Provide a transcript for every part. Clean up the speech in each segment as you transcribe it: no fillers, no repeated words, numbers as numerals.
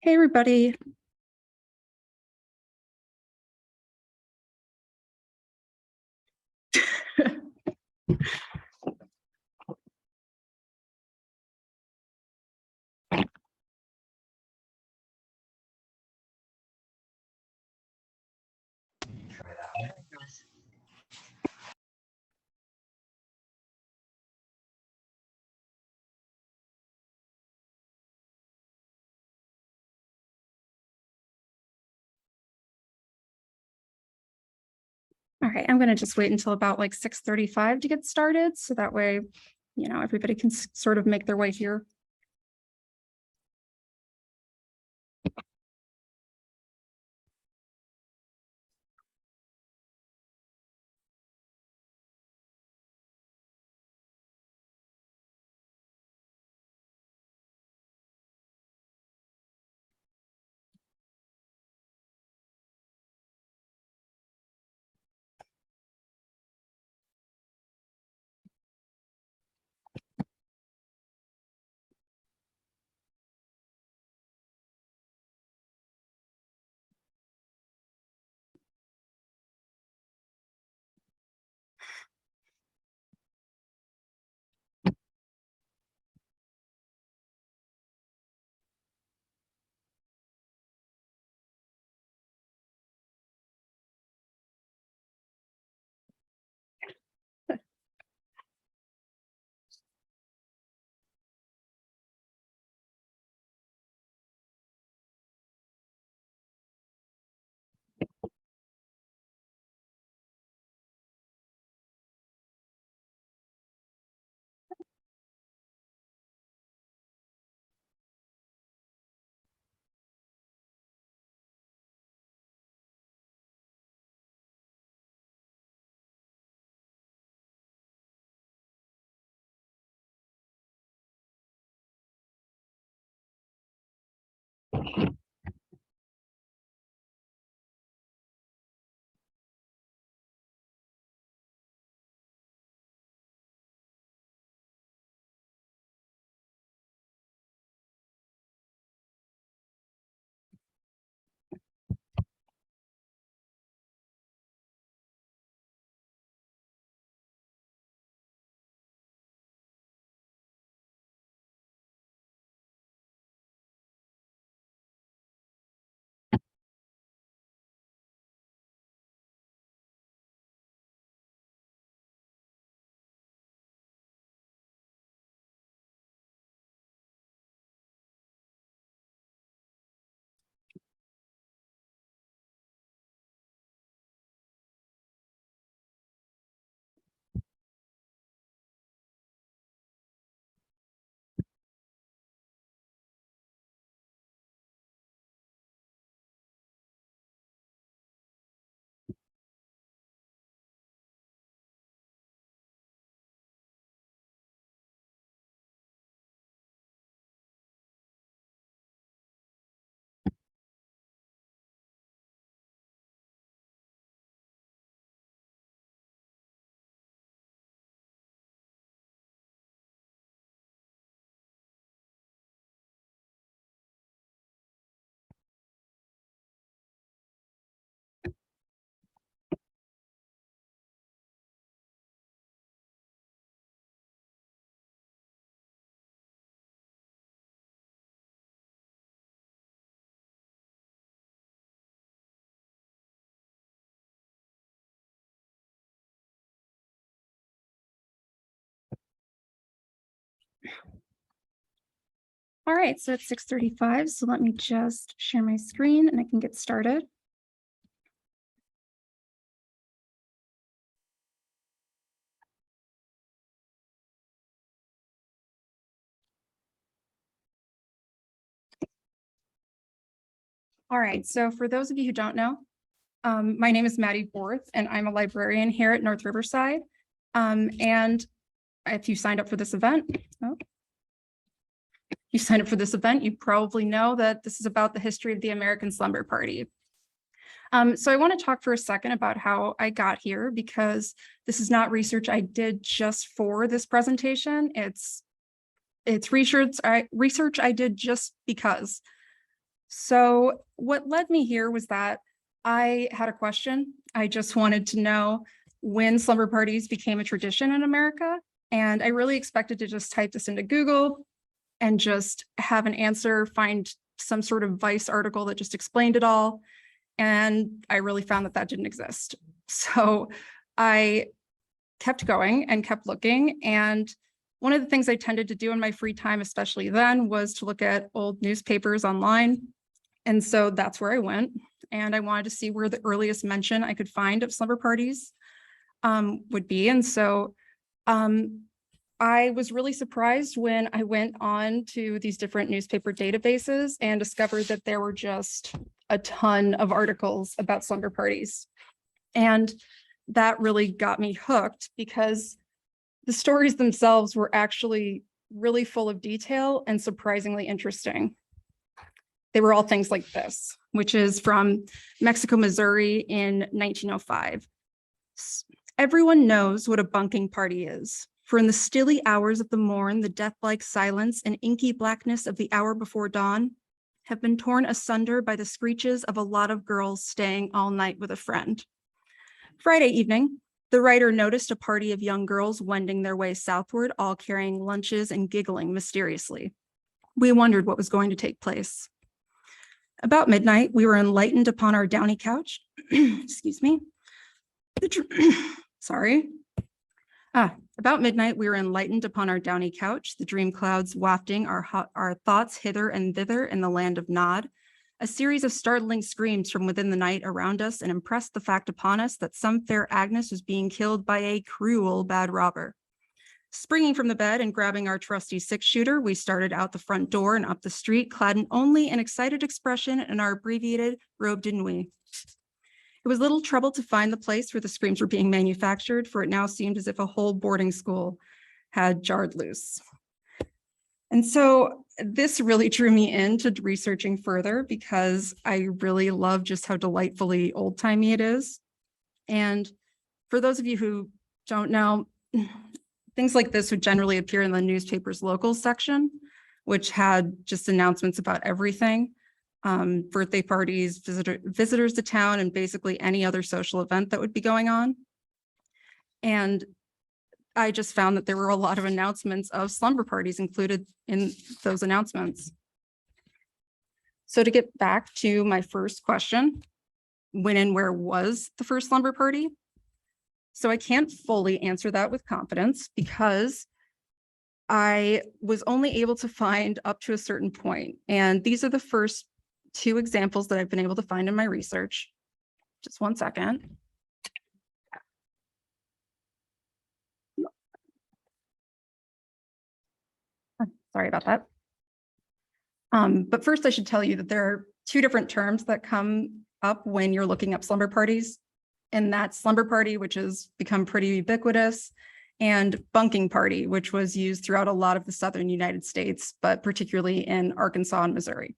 Hey, everybody. All right, I'm going to just wait until about like 6:35 to get started. So that way, everybody can sort of make their way here. All right, so it's 6:35. So let me just share my screen and I can get started. All right, so for those of you who don't know, my name is Maddie Borth, and I'm a librarian here at North Riverside. And if you signed up for this event, you probably know that this is about the history of the American Slumber Party. So I want to talk for a second about how I got here, because this is not research I did just for this presentation. It's research I did just because. So what led me here was that I had a question. I just wanted to know when slumber parties became a tradition in America. And I really expected to just type this into Google and just have an answer, find some sort of Vice article that just explained it all. And I really found that that didn't exist. So I kept going and kept looking. And one of the things I tended to do in my free time, especially then, was to look at old newspapers online. And so that's where I went. And I wanted to see where the earliest mention I could find of slumber parties would be. And so I was really surprised when I went on to these different newspaper databases and discovered that there were just a ton of articles about slumber parties. And that really got me hooked because the stories themselves were actually really full of detail and surprisingly interesting. They were all things like this, which is from Mexico, Missouri in 1905. Everyone knows what a bunking party is, for in the stilly hours of the morn, the death-like silence and inky blackness of the hour before dawn have been torn asunder by the screeches of a lot of girls staying all night with a friend. Friday evening, the writer noticed a party of young girls wending their way southward, all carrying lunches and giggling mysteriously. We wondered what was going to take place. About midnight, we were enlightened upon our downy couch. Excuse me. Sorry. About midnight, we were enlightened upon our downy couch, the dream clouds wafting our thoughts hither and thither in the land of Nod. A series of startling screams from within the night around us and impressed the fact upon us that some fair Agnes was being killed by a cruel bad robber. Springing from the bed and grabbing our trusty six-shooter, we started out the front door and up the street, clad in only an excited expression and our abbreviated robe de nuit. It was little trouble to find the place where the screams were being manufactured, for it now seemed as if a whole boarding school had jarred loose. And so this really drew me into researching further because I really love just how delightfully old-timey it is. And for those of you who don't know, things like this would generally appear in the newspaper's local section, which had just announcements about everything, birthday parties, visitors to town, and basically any other social event that would be going on. And I just found that there were a lot of announcements of slumber parties included in those announcements. So to get back to my first question, when and where was the first slumber party? So I can't fully answer that with confidence because I was only able to find up to a certain point. And these are the first two examples that I've been able to find in my research. Just one second. Sorry about that. But first I should tell you that there are two different terms that come up when you're looking up slumber parties. And that's slumber party, which has become pretty ubiquitous, and bunking party, which was used throughout a lot of the southern United States, but particularly in Arkansas and Missouri.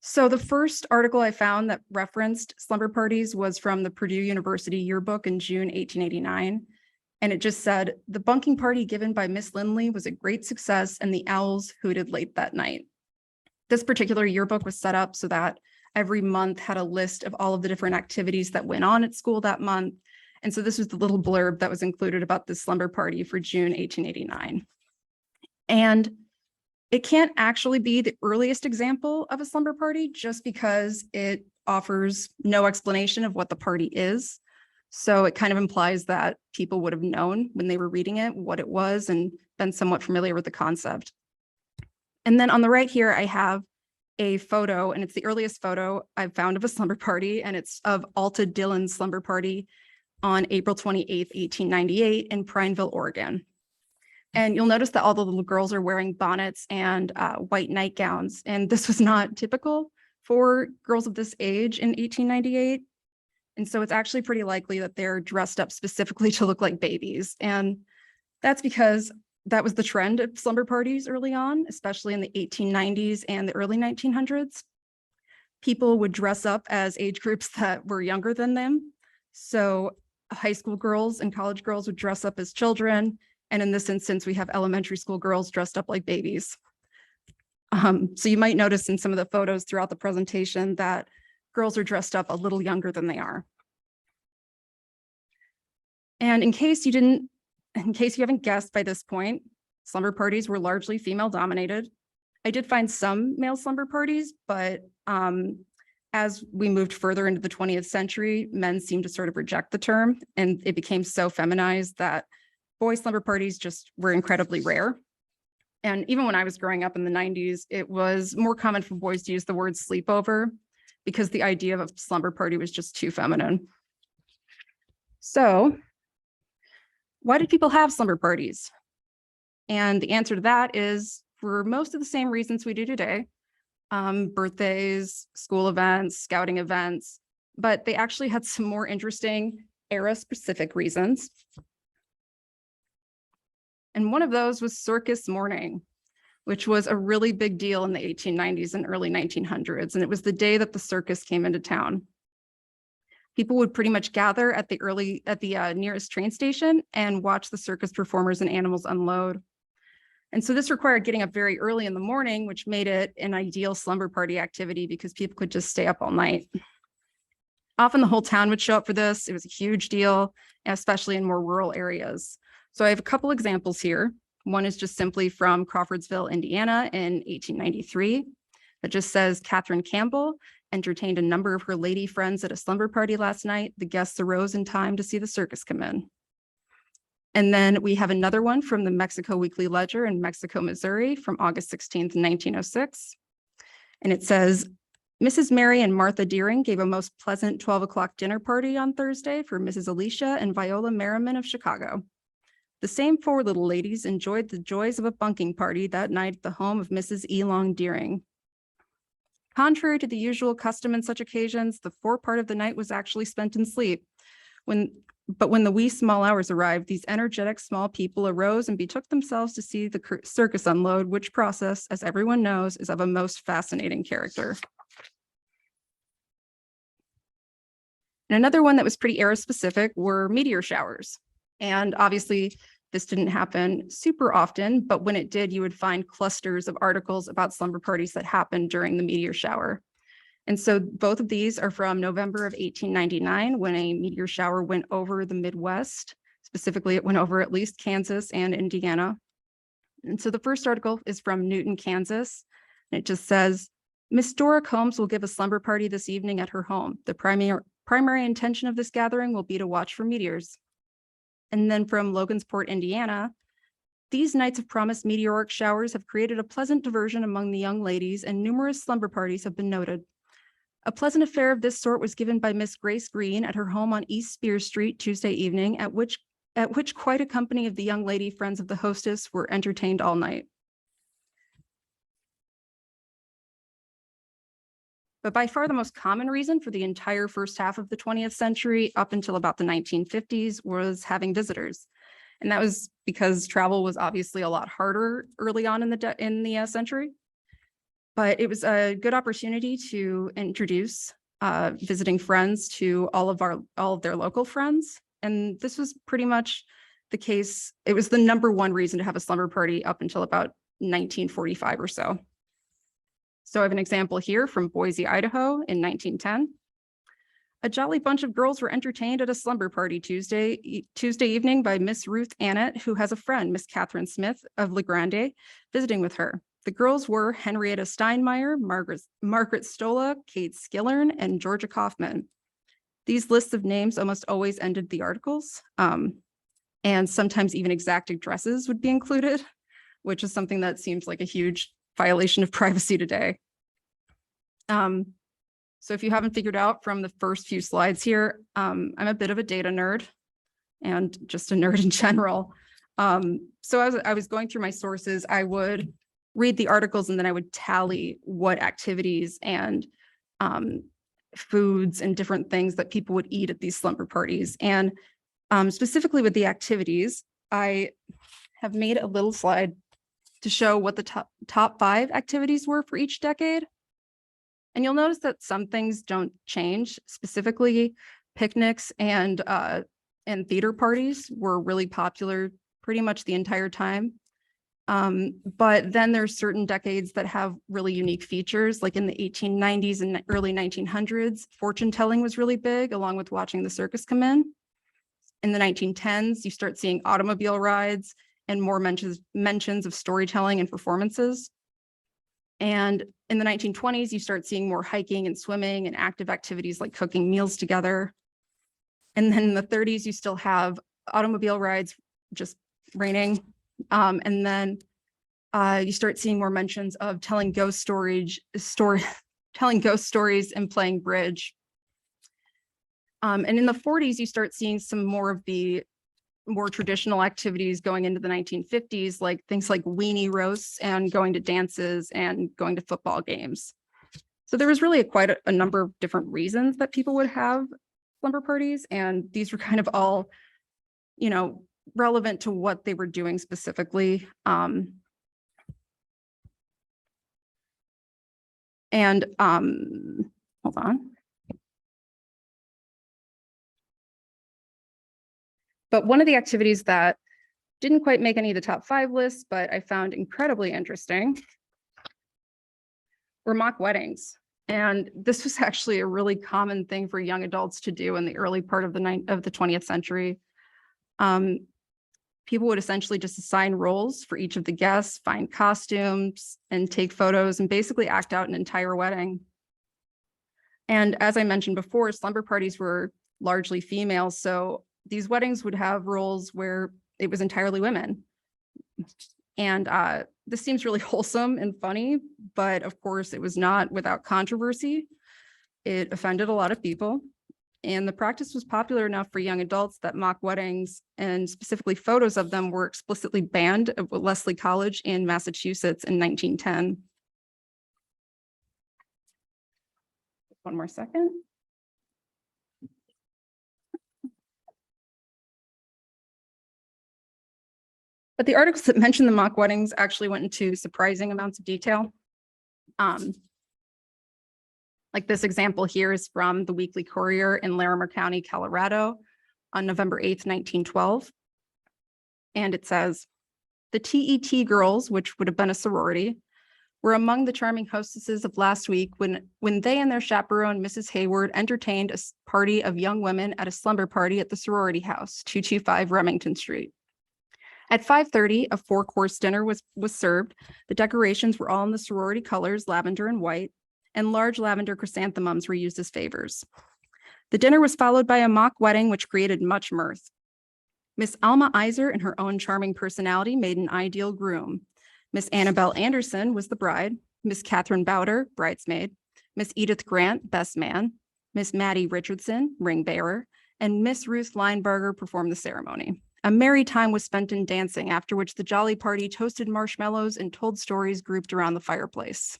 So the first article I found that referenced slumber parties was from the Purdue University yearbook in June 1889. And it just said, the bunking party given by Miss Lindley was a great success and the owls hooted late that night. This particular yearbook was set up so that every month had a list of all of the different activities that went on at school that month. And so this was the little blurb that was included about the slumber party for June 1889. And it can't actually be the earliest example of a slumber party just because it offers no explanation of what the party is. So it kind of implies that people would have known when they were reading it what it was and been somewhat familiar with the concept. And then on the right here, I have a photo, and it's the earliest photo I've found of a slumber party, and it's of Alta Dillon's slumber party on April 28th, 1898 in Prineville, Oregon. And you'll notice that all the little girls are wearing bonnets and white nightgowns, and this was not typical for girls of this age in 1898. And so it's actually pretty likely that they're dressed up specifically to look like babies. And that's because that was the trend of slumber parties early on, especially in the 1890s and the early 1900s. People would dress up as age groups that were younger than them. So high school girls and college girls would dress up as children. And in this instance, we have elementary school girls dressed up like babies. So you might notice in some of the photos throughout the presentation that girls are dressed up a little younger than they are. And in case you haven't guessed by this point, slumber parties were largely female dominated. I did find some male slumber parties, but as we moved further into the 20th century, men seemed to sort of reject the term, and it became so feminized that boy slumber parties just were incredibly rare. And even when I was growing up in the 90s, it was more common for boys to use the word sleepover because the idea of a slumber party was just too feminine. So why did people have slumber parties? And the answer to that is for most of the same reasons we do today. Birthdays, school events, scouting events, but they actually had some more interesting era-specific reasons. And one of those was circus morning, which was a really big deal in the 1890s and early 1900s. And it was the day that the circus came into town. People would pretty much gather at the nearest train station and watch the circus performers and animals unload. And so this required getting up very early in the morning, which made it an ideal slumber party activity because people could just stay up all night. Often the whole town would show up for this. It was a huge deal, especially in more rural areas. So I have a couple examples here. One is just simply from Crawfordsville, Indiana in 1893. That just says, Catherine Campbell entertained a number of her lady friends at a slumber party last night. The guests arose in time to see the circus come in. And then we have another one from the Mexico Weekly Ledger in Mexico, Missouri from August 16th, 1906. And it says, Mrs. Mary and Martha Deering gave a most pleasant 12 o'clock dinner party on Thursday for Mrs. Alicia and Viola Merriman of Chicago. The same four little ladies enjoyed the joys of a bunking party that night at the home of Mrs. Elong Deering. Contrary to the usual custom in such occasions, the forepart of the night was actually spent in sleep. But when the wee small hours arrived, these energetic small people arose and betook themselves to see the circus unload, which process, as everyone knows, is of a most fascinating character. And another one that was pretty era specific were meteor showers. And obviously this didn't happen super often, but when it did, you would find clusters of articles about slumber parties that happened during the meteor shower. And so both of these are from November of 1899, when a meteor shower went over the Midwest. Specifically, it went over at least Kansas and Indiana. And so the first article is from Newton, Kansas. And it just says, Miss Dora Combs will give a slumber party this evening at her home. The primary intention of this gathering will be to watch for meteors. And then from Logansport, Indiana, these nights of promised meteoric showers have created a pleasant diversion among the young ladies, and numerous slumber parties have been noted. A pleasant affair of this sort was given by Miss Grace Green at her home on East Spear Street Tuesday evening, at which quite a company of the young lady friends of the hostess were entertained all night. But by far the most common reason for the entire first half of the 20th century up until about the 1950s was having visitors. And that was because travel was obviously a lot harder early on in the century. But it was a good opportunity to introduce visiting friends to all of their local friends. And this was pretty much the case. It was the number one reason to have a slumber party up until about 1945 or so. So I have an example here from Boise, Idaho in 1910. A jolly bunch of girls were entertained at a slumber party Tuesday evening by Miss Ruth Annett, who has a friend, Miss Catherine Smith of La Grande, visiting with her. The girls were Henrietta Steinmeier, Margaret Stola, Kate Skillern, and Georgia Kaufman. These lists of names almost always ended the articles, and sometimes even exact addresses would be included, which is something that seems like a huge violation of privacy today. So if you haven't figured out from the first few slides here, I'm a bit of a data nerd and just a nerd in general. So as I was going through my sources, I would read the articles and then I would tally what activities and foods and different things that people would eat at these slumber parties. And specifically with the activities, I have made a little slide to show what the top 5 activities were for each decade. And you'll notice that some things don't change. Specifically, picnics and theater parties were really popular pretty much the entire time. But then there's certain decades that have really unique features, like in the 1890s and early 1900s, fortune telling was really big, along with watching the circus come in. In the 1910s, you start seeing automobile rides and more mentions of storytelling and performances. And in the 1920s, you start seeing more hiking and swimming and active activities like cooking meals together. And then in the 30s, you still have automobile rides just raining. And then you start seeing more mentions of telling ghost stories and playing bridge. And in the 40s, you start seeing some more of the more traditional activities going into the 1950s, like things like weenie roasts and going to dances and going to football games. So there was really quite a number of different reasons that people would have slumber parties, and these were kind of all, relevant to what they were doing specifically. Hold on. But one of the activities that didn't quite make any of the top 5 lists, but I found incredibly interesting, were mock weddings. And this was actually a really common thing for young adults to do in the early part of the 20th century. People would essentially just assign roles for each of the guests, find costumes, and take photos, and basically act out an entire wedding. And as I mentioned before, slumber parties were largely female, so these weddings would have roles where it was entirely women. And this seems really wholesome and funny, but of course it was not without controversy. It offended a lot of people. And the practice was popular enough for young adults that mock weddings, and specifically photos of them, were explicitly banned at Wellesley College in Massachusetts in 1910. One more second. But the articles that mentioned the mock weddings actually went into surprising amounts of detail. Like this example here is from the Weekly Courier in Larimer County, Colorado, on November 8th, 1912. And it says, the TET girls, which would have been a sorority, were among the charming hostesses of last week when they and their chaperone, Mrs. Hayward, entertained a party of young women at a slumber party at the sorority house, 225 Remington Street. At 5:30, a 4-course dinner was served. The decorations were all in the sorority colors, lavender and white, and large lavender chrysanthemums were used as favors. The dinner was followed by a mock wedding, which created much mirth. Miss Alma Iser, in her own charming personality, made an ideal groom. Miss Annabelle Anderson was the bride, Miss Catherine Bowder, bridesmaid, Miss Edith Grant, best man, Miss Maddie Richardson, ring bearer, and Miss Ruth Linebarger performed the ceremony. A merry time was spent in dancing, after which the jolly party toasted marshmallows and told stories grouped around the fireplace.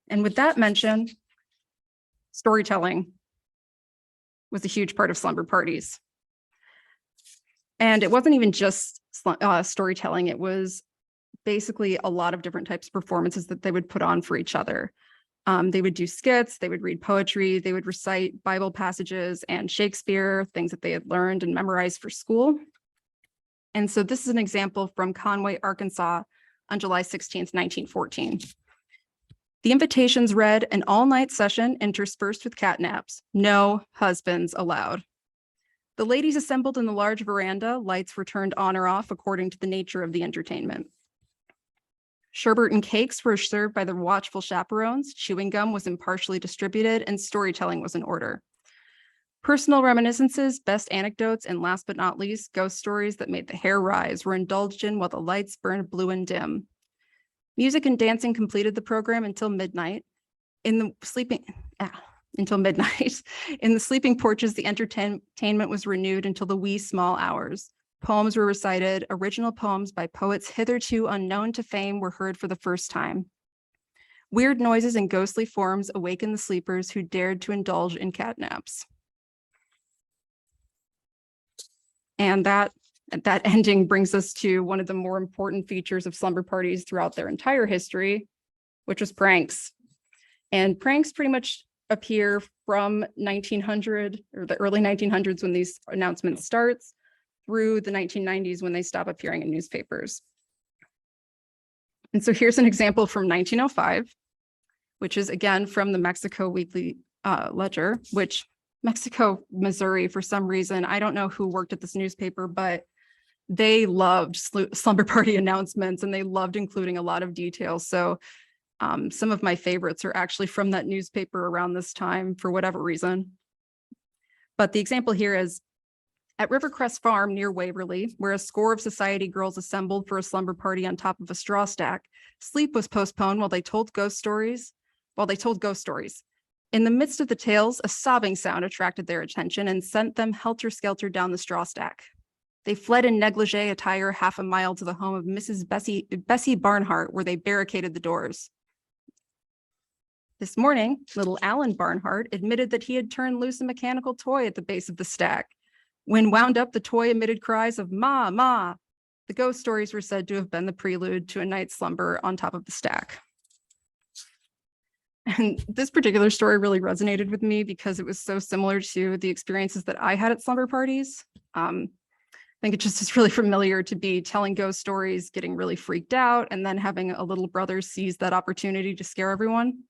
And with that mention, storytelling was a huge part of slumber parties. And it wasn't even just storytelling. It was basically a lot of different types of performances that they would put on for each other. They would do skits, they would read poetry, they would recite Bible passages and Shakespeare, things that they had learned and memorized for school. And so this is an example from Conway, Arkansas on July 16th, 1914. The invitations read an all-night session interspersed with catnaps. No husbands allowed. The ladies assembled in the large veranda. Lights were turned on or off according to the nature of the entertainment. Sherbet and cakes were served by the watchful chaperones. Chewing gum was impartially distributed, and storytelling was in order. Personal reminiscences, best anecdotes, and last but not least, ghost stories that made the hair rise were indulged in while the lights burned blue and dim. Music and dancing completed the program until midnight. In the sleeping porches, the entertainment was renewed until the wee small hours. Poems were recited. Original poems by poets hitherto unknown to fame were heard for the first time. Weird noises and ghostly forms awakened the sleepers who dared to indulge in catnaps. And that ending brings us to one of the more important features of slumber parties throughout their entire history, which was pranks. And pranks pretty much appear from 1900 or the early 1900s when these announcements starts. through the 1990s when they stopped appearing in newspapers. And so here's an example from 1905, which is again from the Mexico Weekly Ledger, which Mexico, Missouri, for some reason, I don't know who worked at this newspaper, but they loved slumber party announcements and they loved including a lot of details. So some of my favorites are actually from that newspaper around this time for whatever reason. But the example here is at Rivercrest Farm near Waverly, where a score of society girls assembled for a slumber party on top of a straw stack, sleep was postponed while they told ghost stories. In the midst of the tales, a sobbing sound attracted their attention and sent them helter-skelter down the straw stack. They fled in negligee attire half a mile to the home of Mrs. Bessie Barnhart, where they barricaded the doors. This morning, little Alan Barnhart admitted that he had turned loose a mechanical toy at the base of the stack. When wound up, the toy emitted cries of "Ma, ma." The ghost stories were said to have been the prelude to a night's slumber on top of the stack. And this particular story really resonated with me because it was so similar to the experiences that I had at slumber parties. I think it just is really familiar to be telling ghost stories, getting really freaked out, and then having a little brother seize that opportunity to scare everyone.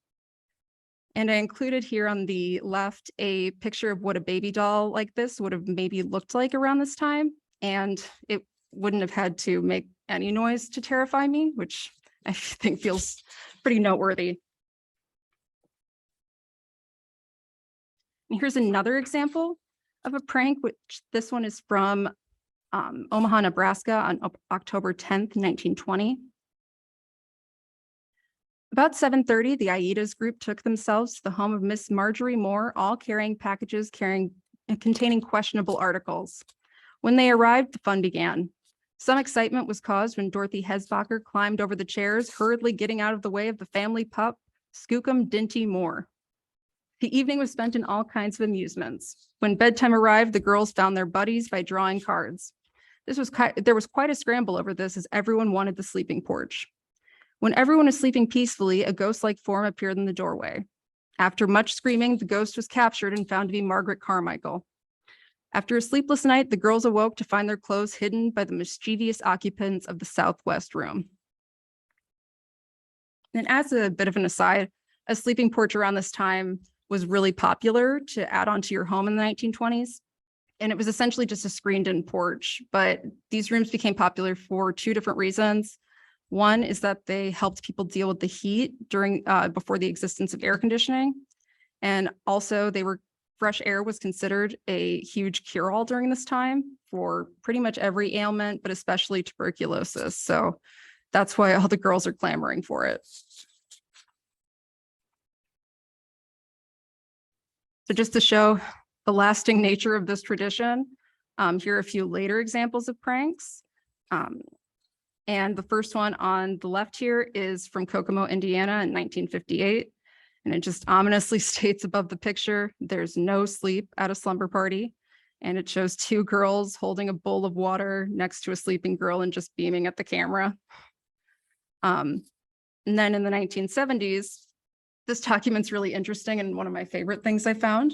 And I included here on the left a picture of what a baby doll like this would have maybe looked like around this time. And it wouldn't have had to make any noise to terrify me, which I think feels pretty noteworthy. And here's another example of a prank, which this one is from Omaha, Nebraska on October 10th, 1920. About 7:30, the Aidas group took themselves to the home of Miss Marjorie Moore, all carrying packages containing questionable articles. When they arrived, the fun began. Some excitement was caused when Dorothy Hesbacher climbed over the chairs, hurriedly getting out of the way of the family pup, Skookum Dinty Moore. The evening was spent in all kinds of amusements. When bedtime arrived, the girls found their buddies by drawing cards. There was quite a scramble over this as everyone wanted the sleeping porch. When everyone was sleeping peacefully, a ghost-like form appeared in the doorway. After much screaming, the ghost was captured and found to be Margaret Carmichael. After a sleepless night, the girls awoke to find their clothes hidden by the mischievous occupants of the southwest room. And as a bit of an aside, a sleeping porch around this time was really popular to add onto your home in the 1920s. And it was essentially just a screened-in porch, but these rooms became popular for two different reasons. One is that they helped people deal with the heat before the existence of air conditioning. And also fresh air was considered a huge cure-all during this time for pretty much every ailment, but especially tuberculosis. So that's why all the girls are clamoring for it. So just to show the lasting nature of this tradition, here are a few later examples of pranks. And the first one on the left here is from Kokomo, Indiana in 1958. And it just ominously states above the picture, there's no sleep at a slumber party. And it shows two girls holding a bowl of water next to a sleeping girl and just beaming at the camera. And then in the 1970s, this document's really interesting and one of my favorite things I found.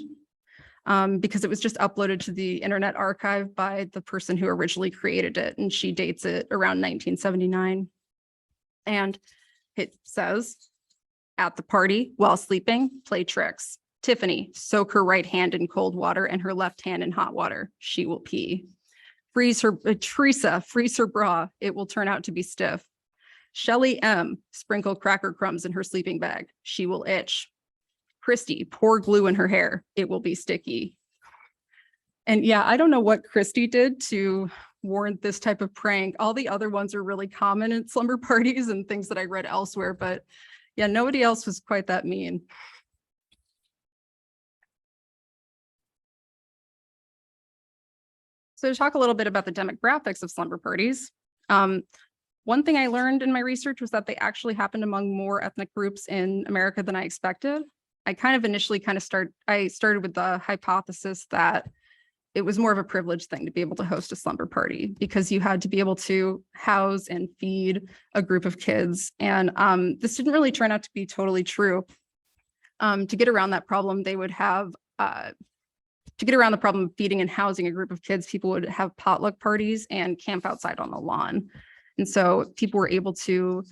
Because it was just uploaded to the Internet Archive by the person who originally created it, and she dates it around 1979. And it says, at the party, while sleeping, play tricks. Tiffany, soak her right hand in cold water and her left hand in hot water. She will pee. Teresa, freeze her bra. It will turn out to be stiff. Shelly M, sprinkle cracker crumbs in her sleeping bag. She will itch. Christy, pour glue in her hair. It will be sticky. And yeah, I don't know what Christy did to warrant this type of prank. All the other ones are really common at slumber parties and things that I read elsewhere, but yeah, nobody else was quite that mean. So to talk a little bit about the demographics of slumber parties, one thing I learned in my research was that they actually happened among more ethnic groups in America than I expected. I kind of initially started with the hypothesis that it was more of a privileged thing to be able to host a slumber party because you had to be able to house and feed a group of kids. And this didn't really turn out to be totally true. To get around that problem, they would have to get around the problem of feeding and housing a group of kids, people would have potluck parties and camp outside on the lawn. And so people were able to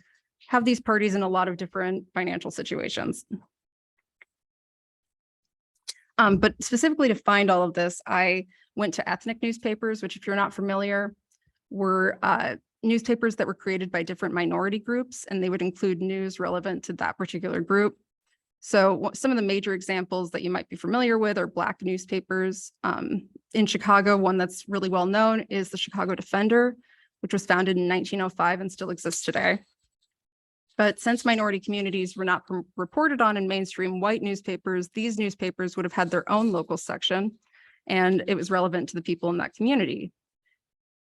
have these parties in a lot of different financial situations. But specifically to find all of this, I went to ethnic newspapers, which if you're not familiar, were newspapers that were created by different minority groups, and they would include news relevant to that particular group. So some of the major examples that you might be familiar with are Black newspapers. In Chicago, one that's really well known is the Chicago Defender, which was founded in 1905 and still exists today. But since minority communities were not reported on in mainstream white newspapers, these newspapers would have had their own local section, and it was relevant to the people in that community.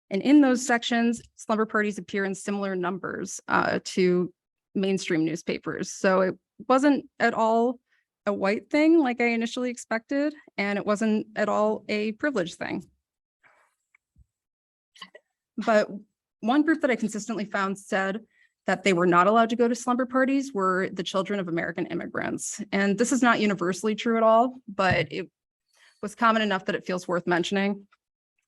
And in those sections, slumber parties appear in similar numbers to mainstream newspapers. So it wasn't at all a white thing like I initially expected, and it wasn't at all a privileged thing. But one group that I consistently found said that they were not allowed to go to slumber parties were the children of American immigrants. And this is not universally true at all, but it was common enough that it feels worth mentioning.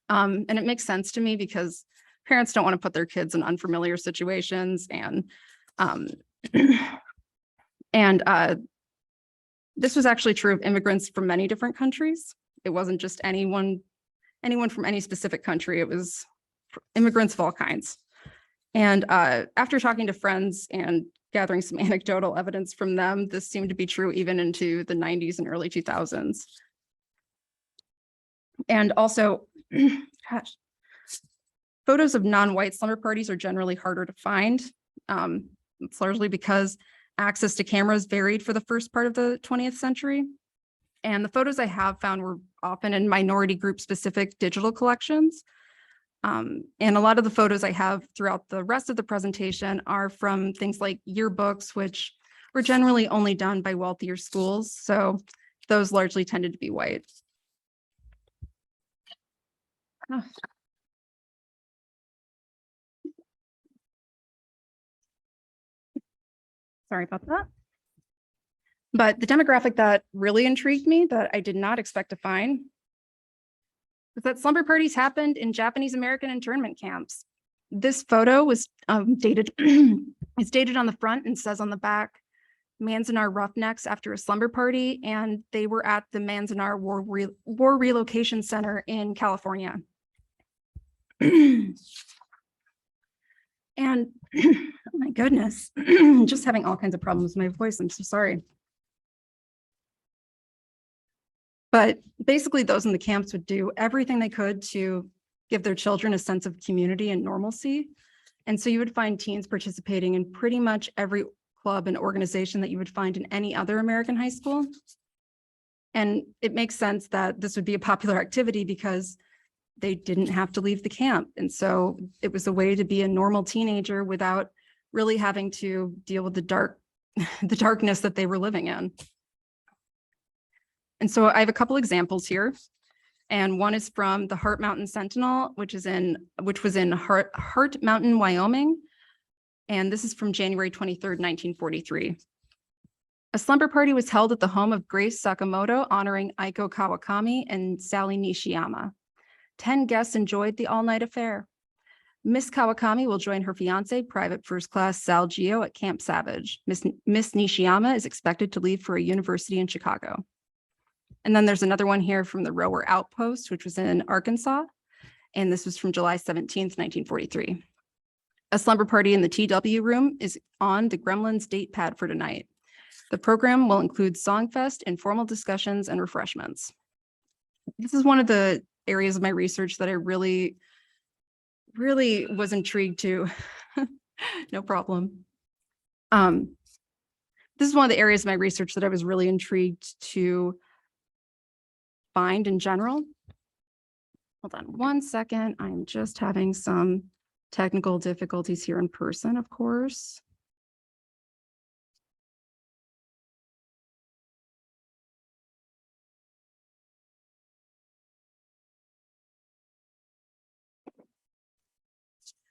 And it makes sense to me because parents don't want to put their kids in unfamiliar situations. And this was actually true of immigrants from many different countries. It wasn't just anyone from any specific country. It was immigrants of all kinds. And after talking to friends and gathering some anecdotal evidence from them, this seemed to be true even into the 90s and early 2000s. And also, gosh, photos of non-white slumber parties are generally harder to find. It's largely because access to cameras varied for the first part of the 20th century. And the photos I have found were often in minority group specific digital collections. And a lot of the photos I have throughout the rest of the presentation are from things like yearbooks, which were generally only done by wealthier schools. So those largely tended to be white. Oh. Sorry about that. But the demographic that really intrigued me that I did not expect to find was that slumber parties happened in Japanese American internment camps. This photo was dated, it's dated on the front and says on the back, Manzanar Roughnecks after a slumber party, and they were at the Manzanar War Relocation Center in California. And oh my goodness, just having all kinds of problems with my voice. I'm so sorry. But basically, those in the camps would do everything they could to give their children a sense of community and normalcy. And so you would find teens participating in pretty much every club and organization that you would find in any other American high school. And it makes sense that this would be a popular activity because they didn't have to leave the camp. And so it was a way to be a normal teenager without really having to deal with the darkness that they were living in. And so I have a couple examples here. And one is from the Heart Mountain Sentinel, which was in Heart Mountain, Wyoming. And this is from January 23rd, 1943. A slumber party was held at the home of Grace Sakamoto, honoring Aiko Kawakami and Sally Nishiyama. 10 guests enjoyed the all-night affair. Miss Kawakami will join her fiance, Private First Class Sal Gio, at Camp Savage. Miss Nishiyama is expected to leave for a university in Chicago. And then there's another one here from the Rower Outpost, which was in Arkansas. And this was from July 17th, 1943. A slumber party in the TW room is on the Gremlins date pad for tonight. The program will include Songfest, informal discussions, and refreshments. This is one of the areas of my research that I really was intrigued to. No problem. This is one of the areas of my research that I was really intrigued to find in general. Hold on one second. I'm just having some technical difficulties here in person, of course.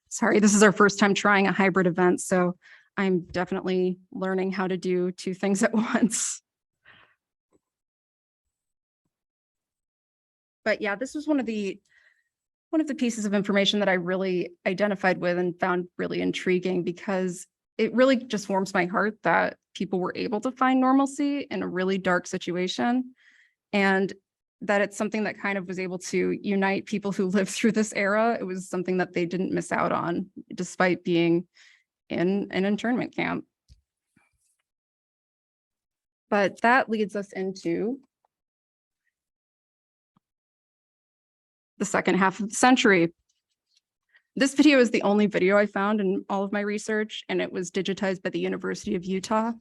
Sorry, this is our first time trying a hybrid event, so I'm definitely learning how to do two things at once. But yeah, this was one of the pieces of information that I really identified with and found really intriguing, because it really just warms my heart that people were able to find normalcy in a really dark situation, and that it's something that kind of was able to unite people who lived through this era. It was something that they didn't miss out on, despite being in an internment camp. But that leads us into the second half of the century. This video is the only video I found in all of my research, and it was digitized by the University of Utah.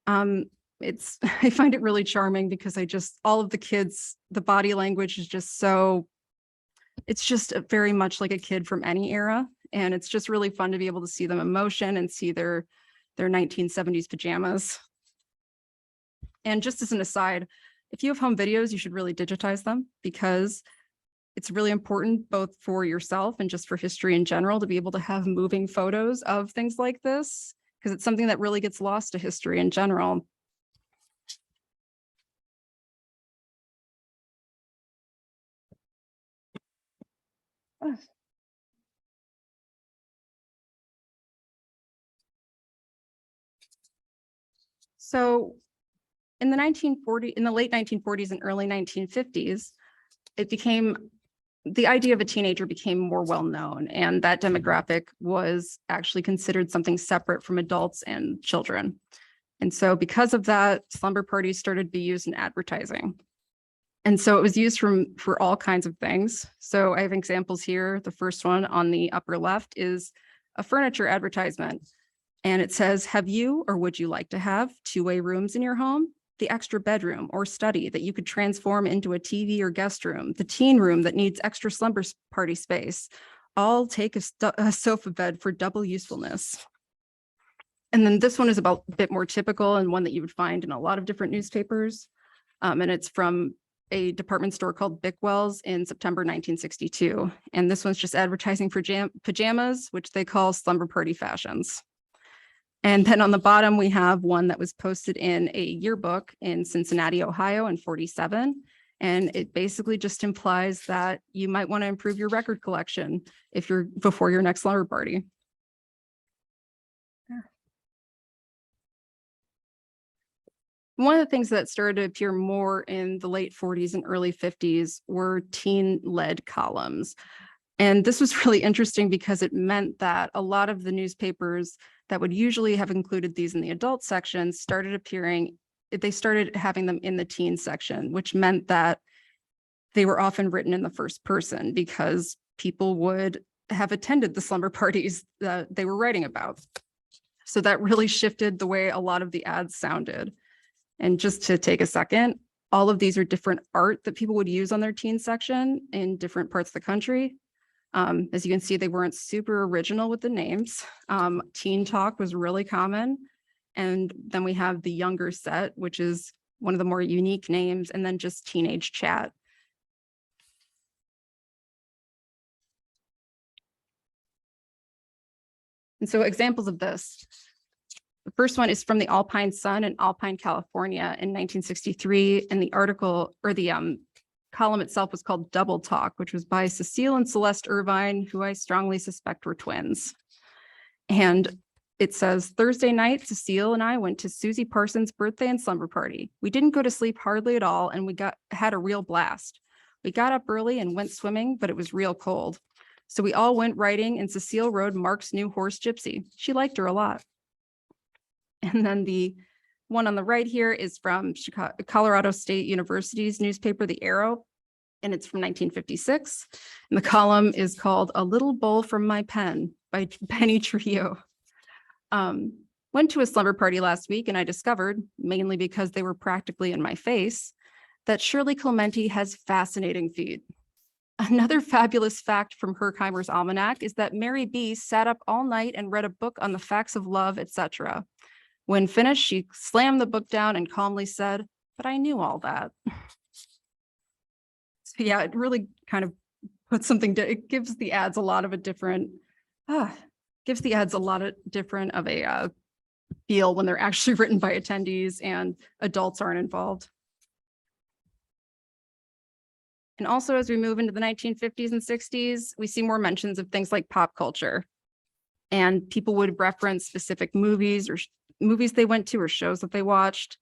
I find it really charming because all of the kids, the body language is just it's just very much like a kid from any era. And it's just really fun to be able to see them in motion and see their 1970s pajamas. And just as an aside, if you have home videos, you should really digitize them, because it's really important both for yourself and just for history in general to be able to have moving photos of things like this, because it's something that really gets lost to history in general. So in the late 1940s and early 1950s, the idea of a teenager became more well known, and that demographic was actually considered something separate from adults and children. And so because of that, slumber parties started to be used in advertising. And so it was used for all kinds of things. So I have examples here. The first one on the upper left is a furniture advertisement. And it says, have you or would you like to have two-way rooms in your home? The extra bedroom or study that you could transform into a TV or guest room, the teen room that needs extra slumber party space. I'll take a sofa bed for double usefulness. And then this one is a bit more typical, and one that you would find in a lot of different newspapers. And it's from a department store called Bickwell's in September 1962. And this one's just advertising for pajamas, which they call slumber party fashions. And then on the bottom, we have one that was posted in a yearbook in Cincinnati, Ohio in 1947. And it basically just implies that you might want to improve your record collection before your next slumber party. One of the things that started to appear more in the late 40s and early 50s were teen-led columns. And this was really interesting because it meant that a lot of the newspapers that would usually have included these in the adult section they started having them in the teen section, which meant that they were often written in the first person because people would have attended the slumber parties that they were writing about. So that really shifted the way a lot of the ads sounded. And just to take a second, all of these are different art that people would use on their teen section in different parts of the country. As you can see, they weren't super original with the names. Teen Talk was really common. And then we have the Younger Set, which is one of the more unique names, and then just Teenage Chat. And so examples of this. The first one is from the Alpine Sun in Alpine, California in 1963. And the article, or the column itself, was called Double Talk, which was by Cecile and Celeste Irvine, who I strongly suspect were twins. And it says, Thursday night, Cecile and I went to Susie Parsons' birthday and slumber party. We didn't go to sleep hardly at all, and we had a real blast. We got up early and went swimming, but it was real cold. So we all went riding, and Cecile rode Mark's new horse, Gypsy. She liked her a lot. And then the one on the right here is from Colorado State University's newspaper, The Arrow, and it's from 1956. And the column is called A Little Bowl from My Pen by Penny Trio. Went to a slumber party last week, and I discovered, mainly because they were practically in my face, that Shirley Clementi has fascinating feet. Another fabulous fact from Herkheimer's Almanac is that Mary B. sat up all night and read a book on the facts of love, etc. When finished, she slammed the book down and calmly said, but I knew all that. So yeah, it really kind of puts it gives the ads a lot of a different, gives the ads a lot of different of a feel when they're actually written by attendees and adults aren't involved. And also, as we move into the 1950s and 60s, we see more mentions of things like pop culture. And people would reference specific movies or movies they went to or shows that they watched.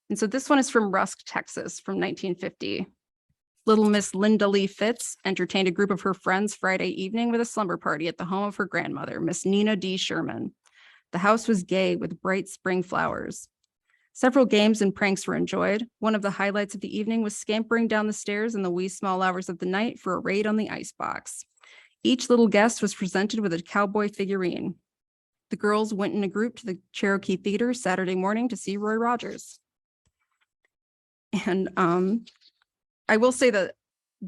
And so this one is from Rusk, Texas, from 1950. Little Miss Linda Lee Fitz entertained a group of her friends Friday evening with a slumber party at the home of her grandmother, Miss Nina D. Sherman. The house was gay with bright spring flowers. Several games and pranks were enjoyed. One of the highlights of the evening was scampering down the stairs in the wee small hours of the night for a raid on the icebox. Each little guest was presented with a cowboy figurine. The girls went in a group to the Cherokee Theater Saturday morning to see Roy Rogers. And I will say that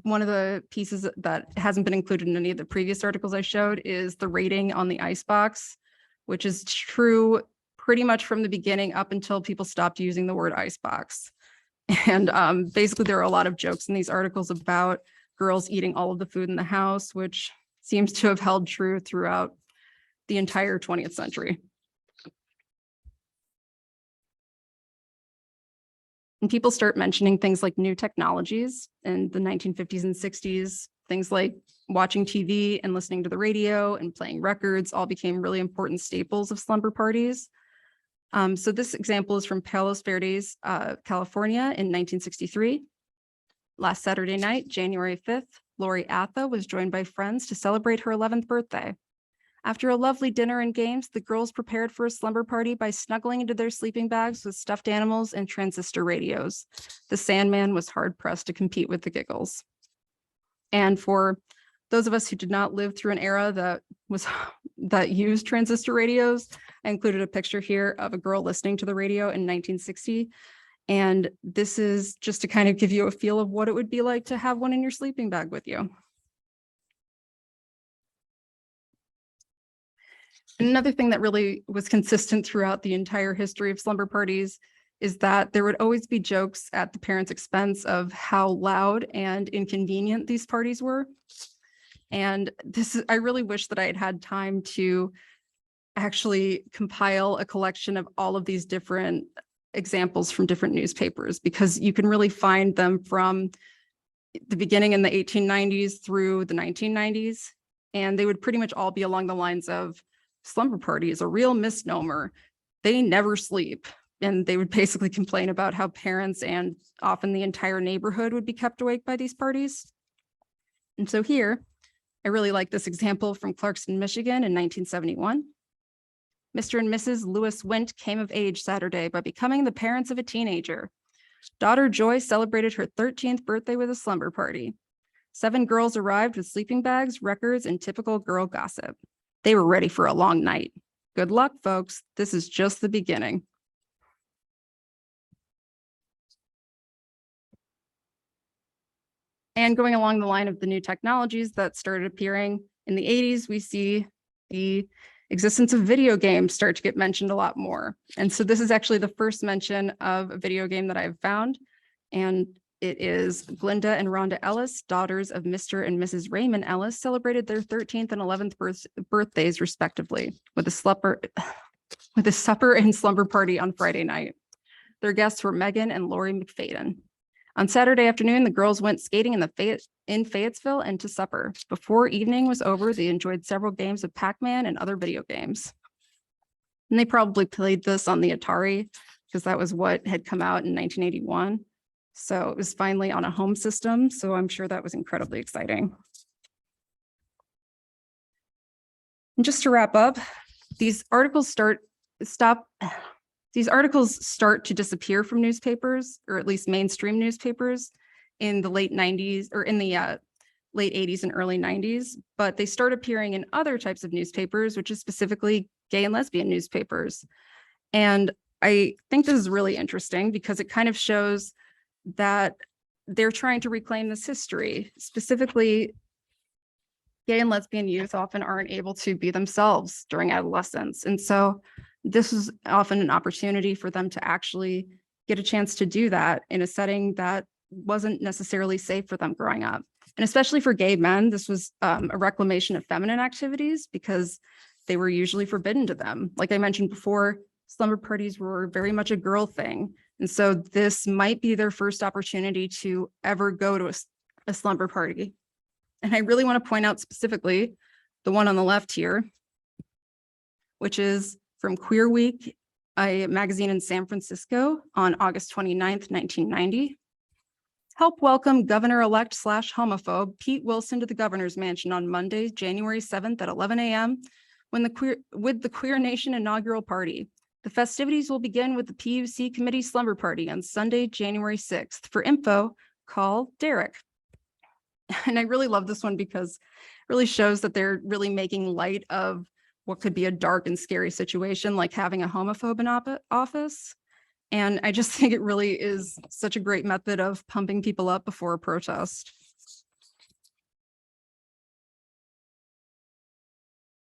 one of the pieces that hasn't been included in any of the previous articles I showed is the rating on the icebox, which is true pretty much from the beginning up until people stopped using the word icebox. And basically there are a lot of jokes in these articles about girls eating all of the food in the house, which seems to have held true throughout the entire 20th century. And people start mentioning things like new technologies in the 1950s and 60s, things like watching TV and listening to the radio and playing records all became really important staples of slumber parties. So this example is from Palos Verdes, California in 1963. Last Saturday night, January 5th, Lori Atha was joined by friends to celebrate her 11th birthday. After a lovely dinner and games, the girls prepared for a slumber party by snuggling into their sleeping bags with stuffed animals and transistor radios. The Sandman was hard-pressed to compete with the giggles. And for those of us who did not live through an era that used transistor radios, I included a picture here of a girl listening to the radio in 1960. And this is just to kind of give you a feel of what it would be like to have one in your sleeping bag with you. Another thing that really was consistent throughout the entire history of slumber parties is that there would always be jokes at the parents' expense of how loud and inconvenient these parties were. And I really wish that I had had time to actually compile a collection of all of these different examples from different newspapers, because you can really find them from the beginning in the 1890s through the 1990s. And they would pretty much all be along the lines of slumber party is a real misnomer. They never sleep. And they would basically complain about how parents and often the entire neighborhood would be kept awake by these parties. And so here, I really like this example from Clarkston, Michigan in 1971. Mr. and Mrs. Lewis Wint came of age Saturday by becoming the parents of a teenager. Daughter Joy celebrated her 13th birthday with a slumber party. 7 girls arrived with sleeping bags, records, and typical girl gossip. They were ready for a long night. Good luck, folks. This is just the beginning. And going along the line of the new technologies that started appearing in the 80s, we see the existence of video games start to get mentioned a lot more. And so this is actually the first mention of a video game that I've found. And it is Glinda and Rhonda Ellis, daughters of Mr. and Mrs. Raymond Ellis, celebrated their 13th and 11th birthdays, respectively, with a supper and slumber party on Friday night. Their guests were Megan and Lori McFadden. On Saturday afternoon, the girls went skating in Fayetteville and to supper. Before evening was over, they enjoyed several games of Pac-Man and other video games. And they probably played this on the Atari because that was what had come out in 1981. So it was finally on a home system. So I'm sure that was incredibly exciting. And just to wrap up, these articles start to disappear from newspapers, or at least mainstream newspapers, in the late 90s or in the late 80s and early 90s, but they start appearing in other types of newspapers, which is specifically gay and lesbian newspapers. And I think this is really interesting because it kind of shows that they're trying to reclaim this history. Specifically, gay and lesbian youth often aren't able to be themselves during adolescence. And so this is often an opportunity for them to actually get a chance to do that in a setting that wasn't necessarily safe for them growing up. And especially for gay men, this was a reclamation of feminine activities because they were usually forbidden to them. Like I mentioned before, slumber parties were very much a girl thing. And so this might be their first opportunity to ever go to a slumber party. And I really want to point out specifically the one on the left here, which is from Queer Week, a magazine in San Francisco on August 29th, 1990. Help welcome governor-elect / homophobe Pete Wilson to the governor's mansion on Monday, January 7th at 11 a.m. with the Queer Nation inaugural party. The festivities will begin with the PUC committee slumber party on Sunday, January 6th. For info, call Derek. And I really love this one because it really shows that they're really making light of what could be a dark and scary situation, like having a homophobe in office. And I just think it really is such a great method of pumping people up before a protest.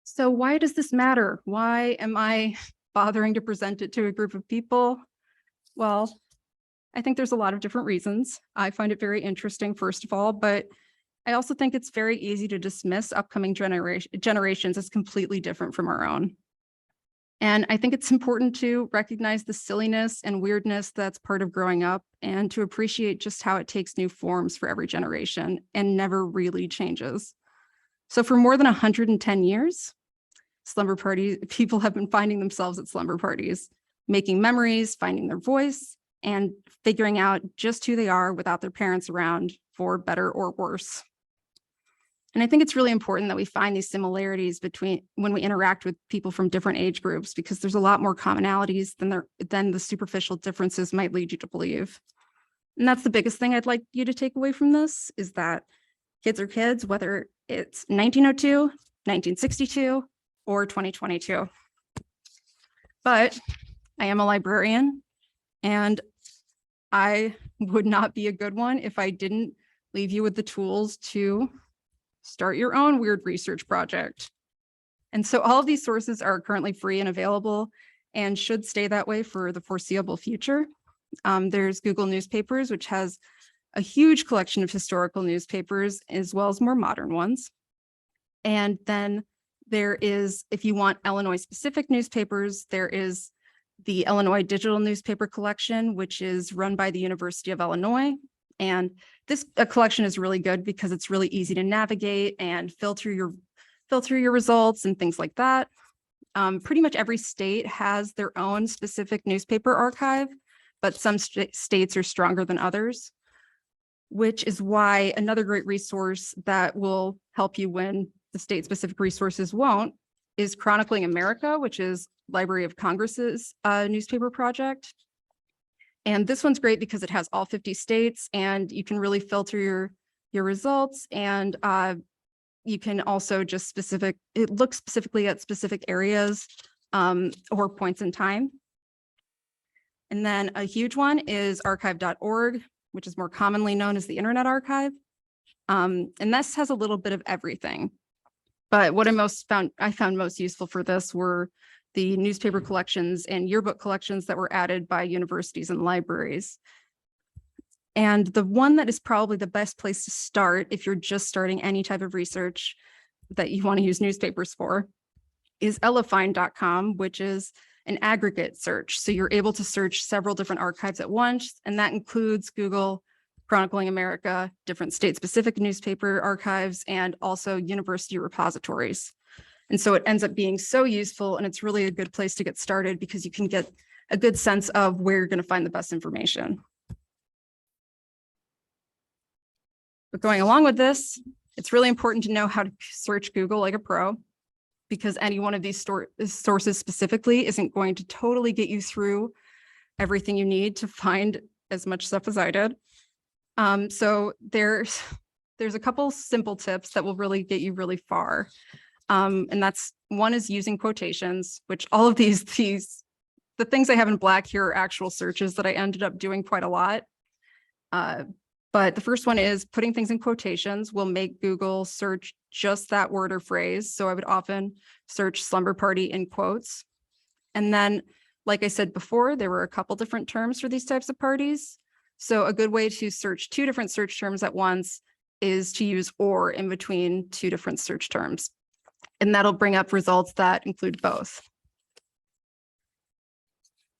So why does this matter? Why am I bothering to present it to a group of people? Well, I think there's a lot of different reasons. I find it very interesting, first of all, but I also think it's very easy to dismiss upcoming generations as completely different from our own. And I think it's important to recognize the silliness and weirdness that's part of growing up and to appreciate just how it takes new forms for every generation and never really changes. So for more than 110 years, slumber party people have been finding themselves at slumber parties, making memories, finding their voice, and figuring out just who they are without their parents around, for better or worse. And I think it's really important that we find these similarities between when we interact with people from different age groups, because there's a lot more commonalities than the superficial differences might lead you to believe. And that's the biggest thing I'd like you to take away from this, is that kids are kids, whether it's 1902, 1962, or 2022. But I am a librarian, and I would not be a good one if I didn't leave you with the tools to start your own weird research project. And so all of these sources are currently free and available and should stay that way for the foreseeable future. There's Google Newspapers, which has a huge collection of historical newspapers as well as more modern ones. And then there is, if you want Illinois specific newspapers, there is the Illinois Digital Newspaper Collection, which is run by the University of Illinois. And this collection is really good because it's really easy to navigate and filter your results and things like that. Pretty much every state has their own specific newspaper archive, but some states are stronger than others, which is why another great resource that will help you when the state-specific resources won't is Chronicling America, which is Library of Congress's newspaper project. And this one's great because it has all 50 states and you can really filter your results, and you can also just it looks specifically at specific areas or points in time. And then a huge one is archive.org, which is more commonly known as the Internet Archive. And this has a little bit of everything. But what I found most useful for this were the newspaper collections and yearbook collections that were added by universities and libraries. And the one that is probably the best place to start if you're just starting any type of research that you want to use newspapers for is elefind.com, which is an aggregate search. So you're able to search several different archives at once, and that includes Google, Chronicling America, different state-specific newspaper archives, and also university repositories. And so it ends up being so useful, and it's really a good place to get started because you can get a good sense of where you're going to find the best information. But going along with this, it's really important to know how to search Google like a pro, because any one of these sources specifically isn't going to totally get you through everything you need to find as much stuff as I did. So there's a couple simple tips that will really get you really far. And that's one is using quotations, which all of the things I have in black here are actual searches that I ended up doing quite a lot. But the first one is putting things in quotations will make Google search just that word or phrase. So I would often search slumber party in quotes. And then, like I said before, there were a couple different terms for these types of parties. So a good way to search two different search terms at once is to use or in between two different search terms. And that'll bring up results that include both.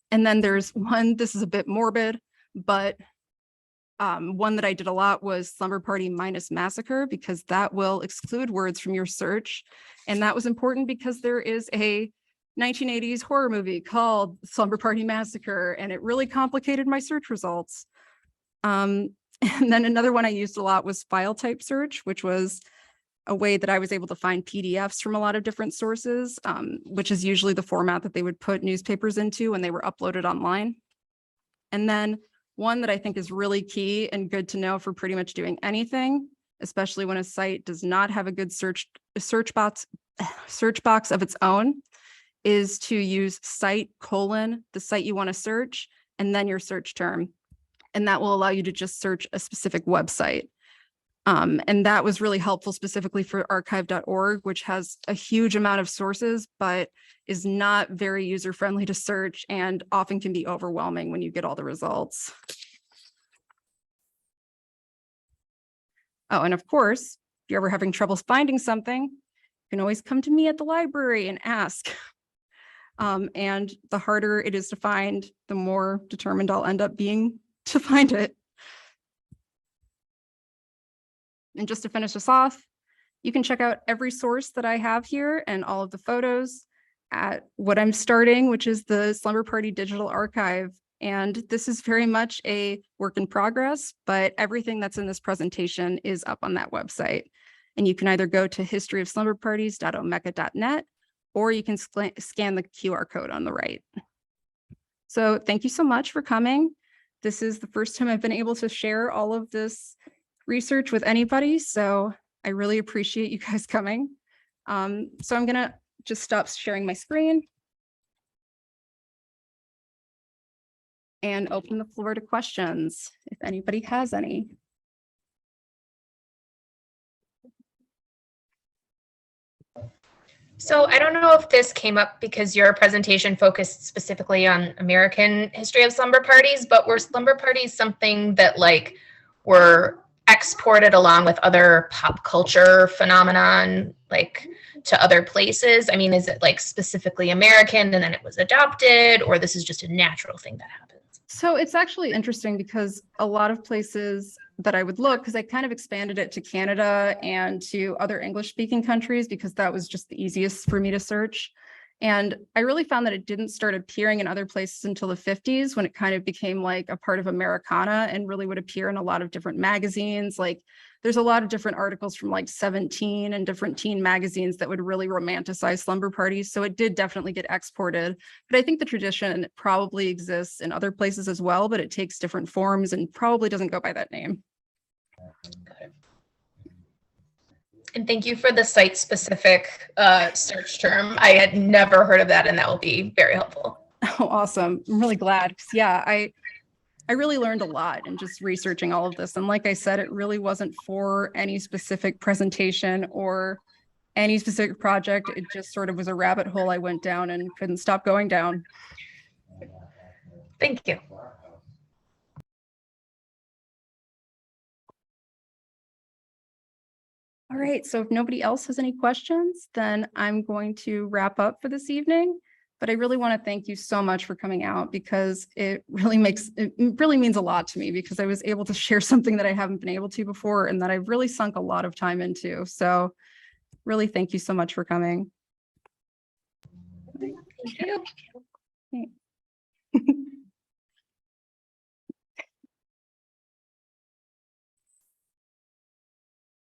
And then there's one, this is a bit morbid, but One that I did a lot was Slumber Party minus Massacre, because that will exclude words from your search. And that was important because there is a 1980s horror movie called Slumber Party Massacre, and it really complicated my search results. And then another one I used a lot was file type search, which was a way that I was able to find PDFs from a lot of different sources, which is usually the format that they would put newspapers into when they were uploaded online. And then one that I think is really key and good to know for pretty much doing anything, especially when a site does not have a good search box of its own, is to use site : the site you want to search, and then your search term. And that will allow you to just search a specific website. And that was really helpful specifically for archive.org, which has a huge amount of sources, but is not very user-friendly to search and often can be overwhelming when you get all the results. Oh, and of course, if you're ever having trouble finding something, you can always come to me at the library and ask. And the harder it is to find, the more determined I'll end up being to find it. And just to finish us off, you can check out every source that I have here and all of the photos at what I'm starting, which is the Slumber Party Digital Archive. And this is very much a work in progress, but everything that's in this presentation is up on that website. And you can either go to historyofslumberparties.omeka.net, or you can scan the QR code on the right. So thank you so much for coming. This is the first time I've been able to share all of this research with anybody, so I really appreciate you guys coming. So I'm gonna just stop sharing my screen and open the floor to questions if anybody has any. So I don't know if this came up because your presentation focused specifically on American history of slumber parties, but were slumber parties something that like were exported along with other pop culture phenomenon, like to other places? I mean, is it like specifically American and then it was adopted, or this is just a natural thing that happens? So it's actually interesting because a lot of places that I would look, because I kind of expanded it to Canada and to other English speaking countries because that was just the easiest for me to search. And I really found that it didn't start appearing in other places until the 50s, when it kind of became like a part of Americana and really would appear in a lot of different magazines. Like there's a lot of different articles from like 17 and different teen magazines that would really romanticize slumber parties. So it did definitely get exported. But I think the tradition probably exists in other places as well, but it takes different forms and probably doesn't go by that name. Okay. And thank you for the site-specific search term. I had never heard of that, and that will be very helpful. Oh, awesome. I'm really glad. 'Cause, yeah, I really learned a lot in just researching all of this. And like I said, it really wasn't for any specific presentation or any specific project. It just sort of was a rabbit hole I went down and couldn't stop going down. Thank you. All right, so if nobody else has any questions, then I'm going to wrap up for this evening. But I really want to thank you so much for coming out, because it really means a lot to me, because I was able to share something that I haven't been able to before and that I've really sunk a lot of time into. So really thank you so much for coming. Thank you. Okay.